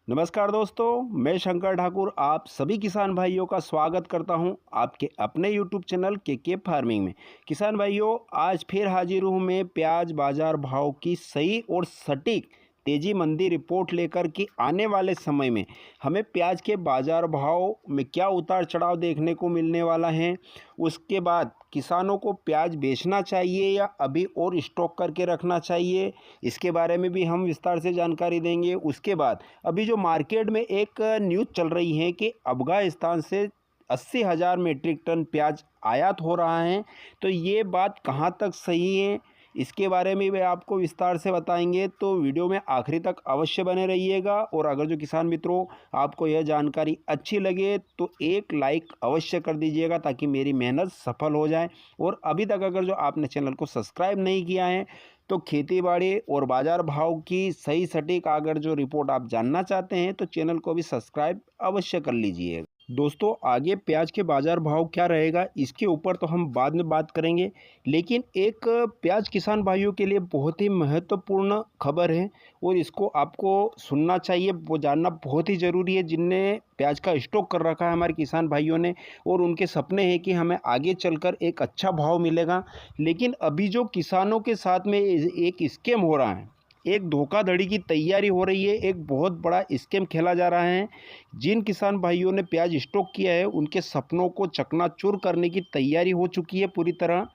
नमस्कार दोस्तों, मैं शंकर ठाकुर आप सभी किसान भाइयों का स्वागत करता हूं आपके अपने यूट्यूब चैनल के फार्मिंग में। किसान भाइयों, आज फिर हाजिर हूं मैं प्याज बाजार भाव की सही और सटीक तेजी मंदी रिपोर्ट लेकर कि आने वाले समय में हमें प्याज के बाजार भाव में क्या उतार चढ़ाव देखने को मिलने वाला है। उसके बाद किसानों को प्याज बेचना चाहिए या अभी और स्टॉक करके रखना चाहिए, इसके बारे में भी हम विस्तार से जानकारी देंगे। उसके बाद अभी जो मार्केट में एक न्यूज़ चल रही है कि अफ़गानिस्तान से 80,000 मीट्रिक टन प्याज आयात हो रहा है, तो ये बात कहाँ तक सही है, इसके बारे में भी आपको विस्तार से बताएंगे। तो वीडियो में आखिरी तक अवश्य बने रहिएगा। और अगर जो किसान मित्रों आपको यह जानकारी अच्छी लगे तो एक लाइक अवश्य कर दीजिएगा ताकि मेरी मेहनत सफल हो जाए। और अभी तक अगर जो आपने चैनल को सब्सक्राइब नहीं किया है तो खेती-बाड़ी और बाज़ार भाव की सही सटीक अगर जो रिपोर्ट आप जानना चाहते हैं तो चैनल को भी सब्सक्राइब अवश्य कर लीजिए। दोस्तों, आगे प्याज के बाज़ार भाव क्या रहेगा इसके ऊपर तो हम बाद में बात करेंगे, लेकिन एक प्याज किसान भाइयों के लिए बहुत ही महत्वपूर्ण खबर है और इसको आपको सुनना चाहिए, वो जानना बहुत ही ज़रूरी है। जिनने प्याज का स्टॉक कर रखा है हमारे किसान भाइयों ने, और उनके सपने हैं कि हमें आगे चलकर एक अच्छा भाव मिलेगा। लेकिन अभी जो किसानों के साथ में एक स्कैम हो रहा है, एक धोखाधड़ी की तैयारी हो रही है, एक बहुत बड़ा स्कैम खेला जा रहा है। जिन किसान भाइयों ने प्याज स्टॉक किया है उनके सपनों को चकनाचूर करने की तैयारी हो चुकी है पूरी तरह।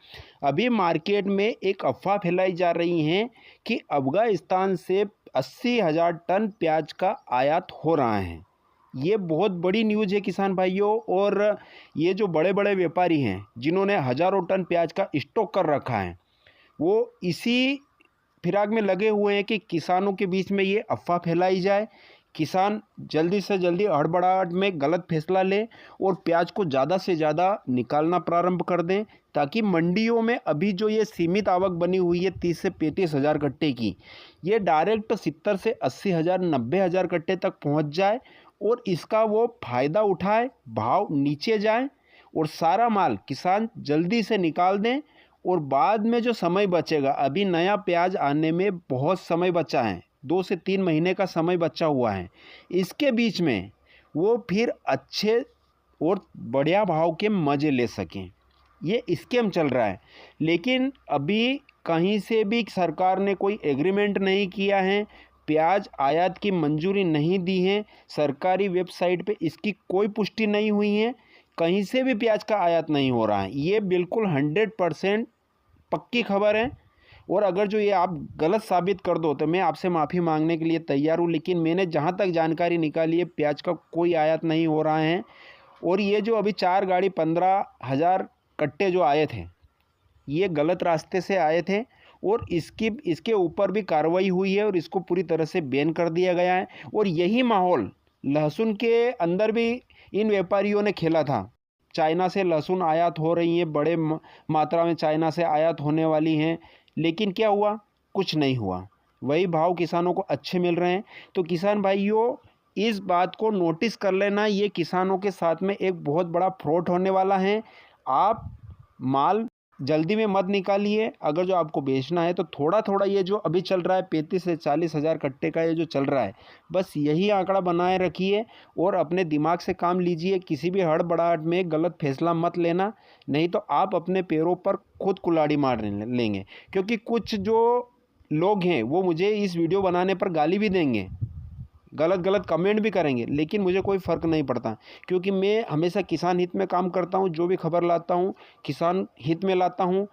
अभी मार्केट में एक अफवाह फैलाई जा रही है कि अफ़गानिस्तान से 80,000 टन प्याज का आयात हो रहा है। ये बहुत बड़ी न्यूज़ है किसान भाइयों। और ये जो बड़े-बड़े व्यापारी हैं जिन्होंने हज़ारों टन प्याज का स्टॉक कर रखा है, वो इसी फिराक में लगे हुए हैं कि किसानों के बीच में ये अफ़वाह फैलाई जाए, किसान जल्दी से जल्दी हड़बड़ाहट में गलत फैसला लें और प्याज को ज़्यादा से ज़्यादा निकालना प्रारंभ कर दें, ताकि मंडियों में अभी जो ये सीमित आवक बनी हुई है 30 से 35 हज़ार कट्टे की, ये डायरेक्ट 70 से 80 हज़ार 90 हज़ार कट्टे तक पहुंच जाए और इसका वो फ़ायदा उठाए, भाव नीचे जाए और सारा माल किसान जल्दी से निकाल दें। और बाद में जो समय बचेगा, अभी नया प्याज आने में बहुत समय बचा है, 2 से 3 महीने का समय बचा हुआ है। इसके बीच में वो फिर अच्छे और बढ़िया भाव के मज़े ले सकें। ये स्कीम चल रहा है, लेकिन अभी कहीं से भी सरकार ने कोई एग्रीमेंट नहीं किया है, प्याज आयात की मंजूरी नहीं दी है, सरकारी वेबसाइट पे इसकी कोई पुष्टि नहीं हुई है, कहीं से भी प्याज का आयात नहीं हो रहा है। ये बिल्कुल 100% पक्की खबर है। और अगर जो ये आप गलत साबित कर दो तो मैं आपसे माफ़ी मांगने के लिए तैयार हूँ, लेकिन मैंने जहाँ तक जानकारी निकाली है प्याज का कोई आयात नहीं हो रहा है। और ये जो अभी 4 गाड़ी 15,000 कट्टे जो आए थे, ये गलत रास्ते से आए थे और इसके ऊपर भी कार्रवाई हुई है और इसको पूरी तरह से बैन कर दिया गया है। और यही माहौल लहसुन के अंदर भी इन व्यापारियों ने खेला था। चाइना से लहसुन आयात हो रही है, बड़े मात्रा में चाइना से आयात होने वाली हैं, लेकिन क्या हुआ? कुछ नहीं हुआ। वही भाव किसानों को अच्छे मिल रहे हैं। तो किसान भाइयों, इस बात को नोटिस कर लेना, ये किसानों के साथ में एक बहुत बड़ा फ्रॉड होने वाला है। आप माल जल्दी में मत निकालिए। अगर जो आपको बेचना है तो थोड़ा थोड़ा, ये जो अभी चल रहा है 35 से 40 हज़ार कट्टे का ये जो चल रहा है, बस यही आंकड़ा बनाए रखिए और अपने दिमाग से काम लीजिए। किसी भी हड़बड़ाहट में गलत फैसला मत लेना, नहीं तो आप अपने पैरों पर खुद कुल्हाड़ी मार लेंगे। क्योंकि कुछ जो लोग हैं वो मुझे इस वीडियो बनाने पर गाली भी देंगे, गलत गलत कमेंट भी करेंगे, लेकिन मुझे कोई फ़र्क नहीं पड़ता, क्योंकि मैं हमेशा किसान हित में काम करता हूँ। जो भी खबर लाता हूँ किसान हित में लाता हूँ।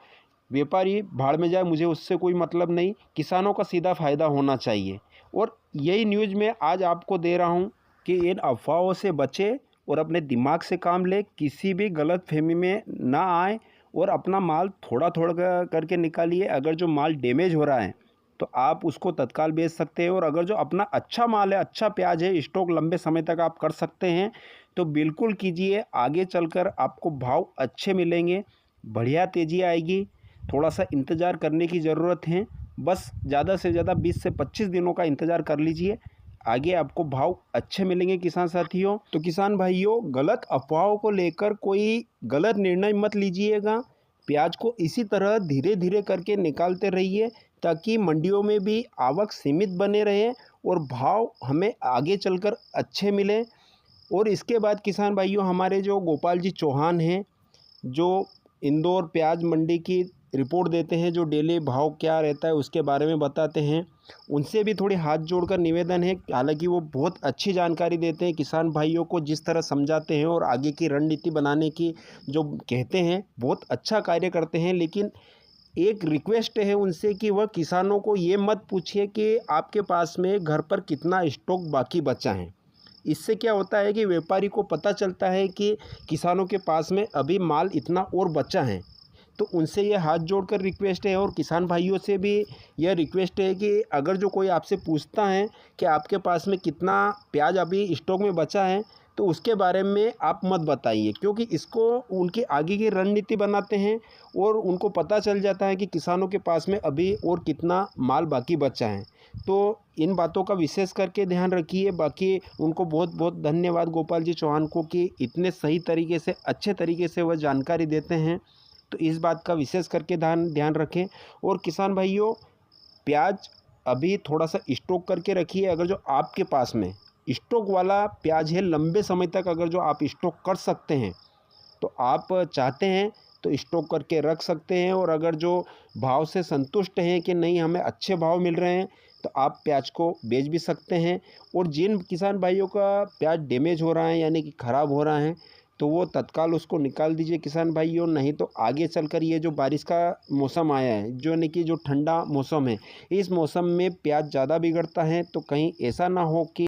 व्यापारी भाड़ में जाए, मुझे उससे कोई मतलब नहीं, किसानों का सीधा फ़ायदा होना चाहिए। और यही न्यूज़ मैं आज आपको दे रहा हूँ कि इन अफवाहों से बचें और अपने दिमाग से काम लें, किसी भी गलतफहमी में ना आए और अपना माल थोड़ा थोड़ा करके निकालिए। अगर जो माल डैमेज हो रहा है तो आप उसको तत्काल बेच सकते हैं, और अगर जो अपना अच्छा माल है, अच्छा प्याज है, स्टॉक लंबे समय तक आप कर सकते हैं तो बिल्कुल कीजिए। आगे चलकर आपको भाव अच्छे मिलेंगे, बढ़िया तेज़ी आएगी। थोड़ा सा इंतज़ार करने की ज़रूरत है, बस ज़्यादा से ज़्यादा 20 से 25 दिनों का इंतज़ार कर लीजिए, आगे आपको भाव अच्छे मिलेंगे किसान साथियों। तो किसान भाइयों, गलत अफवाहों को लेकर कोई गलत निर्णय मत लीजिएगा। प्याज को इसी तरह धीरे धीरे करके निकालते रहिए ताकि मंडियों में भी आवक सीमित बने रहे और भाव हमें आगे चलकर अच्छे मिले। और इसके बाद किसान भाइयों, हमारे जो गोपाल जी चौहान हैं, जो इंदौर प्याज मंडी की रिपोर्ट देते हैं, जो डेली भाव क्या रहता है उसके बारे में बताते हैं, उनसे भी थोड़ी हाथ जोड़कर निवेदन है। हालांकि वो बहुत अच्छी जानकारी देते हैं, किसान भाइयों को जिस तरह समझाते हैं और आगे की रणनीति बनाने की जो कहते हैं, बहुत अच्छा कार्य करते हैं। लेकिन एक रिक्वेस्ट है उनसे कि वह किसानों को ये मत पूछिए कि आपके पास में घर पर कितना स्टॉक बाकी बचा है। इससे क्या होता है कि व्यापारी को पता चलता है कि किसानों के पास में अभी माल इतना और बचा है। तो उनसे ये हाथ जोड़कर रिक्वेस्ट है, और किसान भाइयों से भी यह रिक्वेस्ट है कि अगर जो कोई आपसे पूछता है कि आपके पास में कितना प्याज अभी स्टॉक में बचा है, तो उसके बारे में आप मत बताइए, क्योंकि इसको उनके आगे की रणनीति बनाते हैं और उनको पता चल जाता है कि किसानों के पास में अभी और कितना माल बाकी बचा है। तो इन बातों का विशेष करके ध्यान रखिए। बाकी उनको बहुत बहुत धन्यवाद गोपाल जी चौहान को कि इतने सही तरीके से, अच्छे तरीके से वह जानकारी देते हैं। तो इस बात का विशेष करके ध्यान रखें। और किसान भाइयों, प्याज अभी थोड़ा सा स्टॉक करके रखिए। अगर जो आपके पास में स्टॉक वाला प्याज है, लंबे समय तक अगर जो आप स्टॉक कर सकते हैं, तो आप चाहते हैं तो स्टॉक करके रख सकते हैं। और अगर जो भाव से संतुष्ट हैं कि नहीं हमें अच्छे भाव मिल रहे हैं, तो आप प्याज को बेच भी सकते हैं। और जिन किसान भाइयों का प्याज डैमेज हो रहा है, यानी कि ख़राब हो रहा है, तो वो तत्काल उसको निकाल दीजिए किसान भाइयों। नहीं तो आगे चलकर ये जो बारिश का मौसम आया है, जो यानी कि जो ठंडा मौसम है, इस मौसम में प्याज ज़्यादा बिगड़ता है। तो कहीं ऐसा ना हो कि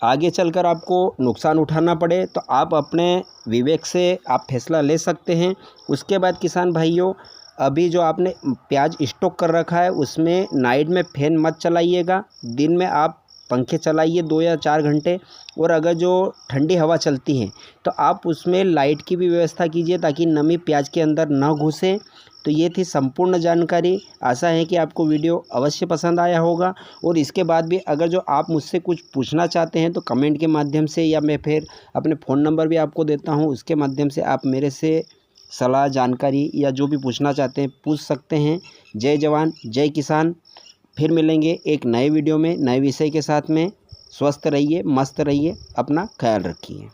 आगे चलकर आपको नुकसान उठाना पड़े। तो आप अपने विवेक से आप फैसला ले सकते हैं। उसके बाद किसान भाइयों, अभी जो आपने प्याज स्टॉक कर रखा है, उसमें नाइट में फैन मत चलाइएगा। दिन में आप पंखे चलाइए 2 या 4 घंटे। और अगर जो ठंडी हवा चलती है, तो आप उसमें लाइट की भी व्यवस्था कीजिए, ताकि नमी प्याज के अंदर न घुसे। तो ये थी संपूर्ण जानकारी। आशा है कि आपको वीडियो अवश्य पसंद आया होगा। और इसके बाद भी अगर जो आप मुझसे कुछ पूछना चाहते हैं, तो कमेंट के माध्यम से, या मैं फिर अपने फ़ोन नंबर भी आपको देता हूं, उसके माध्यम से आप मेरे से सलाह, जानकारी या जो भी पूछना चाहते हैं पूछ सकते हैं। जय जवान, जय किसान। फिर मिलेंगे एक नए वीडियो में, नए विषय के साथ में। स्वस्थ रहिए, मस्त रहिए, अपना ख्याल रखिए।